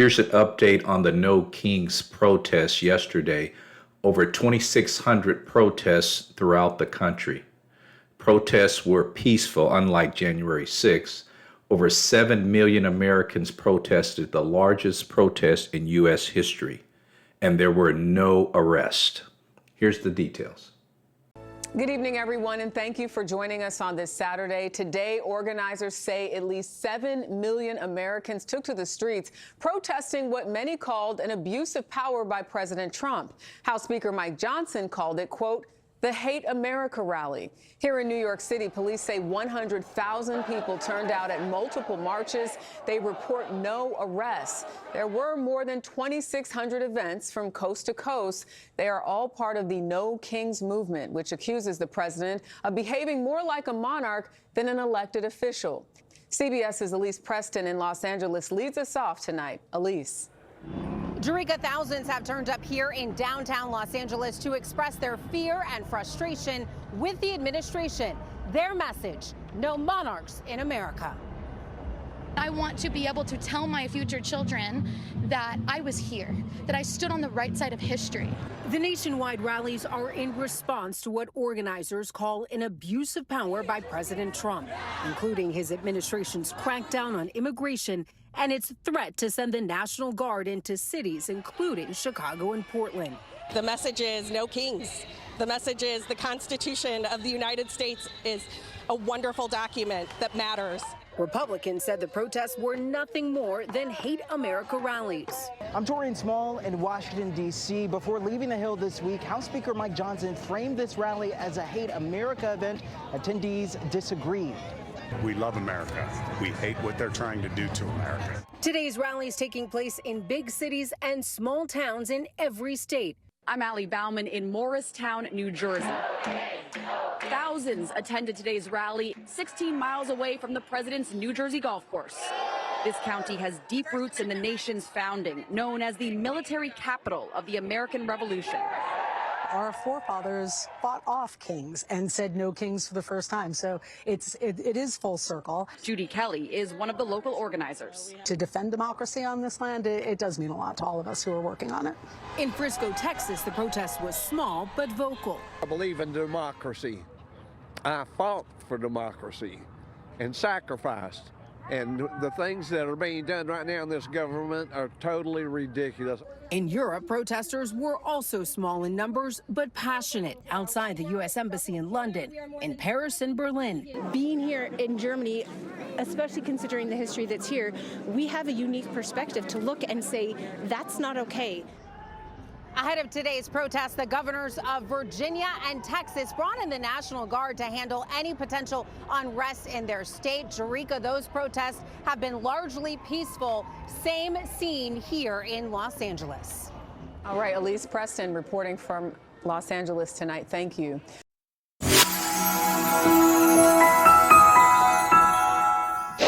Here's an update on the No Kings protests yesterday. Over 2,600 protests throughout the country. Protests were peaceful, unlike January 6th. Over 7 million Americans protested, the largest protest in U.S. history, and there were no arrests. Here's the details. Good evening, everyone, and thank you for joining us on this Saturday. Today, organizers say at least 7 million Americans took to the streets protesting what many called an abuse of power by President Trump. House Speaker Mike Johnson called it, quote, the Hate America rally. Here in New York City, police say 100,000 people turned out at multiple marches. They report no arrests. There were more than 2,600 events from coast to coast. They are all part of the No Kings movement, which accuses the president of behaving more like a monarch than an elected official. CBS's Elise Preston in Los Angeles leads us off tonight. Elise. Jerika, thousands have turned up here in downtown Los Angeles to express their fear and frustration with the administration. Their message, no monarchs in America. I want to be able to tell my future children that I was here, that I stood on the right side of history. The nationwide rallies are in response to what organizers call an abuse of power by President Trump, including his administration's crackdown on immigration and its threat to send the National Guard into cities, including Chicago and Portland. The message is no kings. The message is the Constitution of the United States is a wonderful document that matters. Republicans said the protests were nothing more than Hate America rallies. I'm Torian Small in Washington, D.C. Before leaving the Hill this week, House Speaker Mike Johnson framed this rally as a Hate America event. Attendees disagreed. We love America. We hate what they're trying to do to America. Today's rally is taking place in big cities and small towns in every state. I'm Allie Bauman in Morristown, New Jersey. Thousands attended today's rally 16 miles away from the president's New Jersey golf course. This county has deep roots in the nation's founding, known as the military capital of the American Revolution. Our forefathers fought off kings and said no kings for the first time. So it is full circle. Judy Kelly is one of the local organizers. To defend democracy on this land, it does mean a lot to all of us who are working on it. In Frisco, Texas, the protest was small but vocal. I believe in democracy. I fought for democracy and sacrificed. And the things that are being done right now in this government are totally ridiculous. In Europe, protesters were also small in numbers, but passionate outside the U.S. Embassy in London, in Paris and Berlin. Being here in Germany, especially considering the history that's here, we have a unique perspective to look and say, that's not okay. Ahead of today's protest, the governors of Virginia and Texas brought in the National Guard to handle any potential unrest in their state. Jerika, those protests have been largely peaceful. Same scene here in Los Angeles. All right, Elise Preston reporting from Los Angeles tonight. Thank you.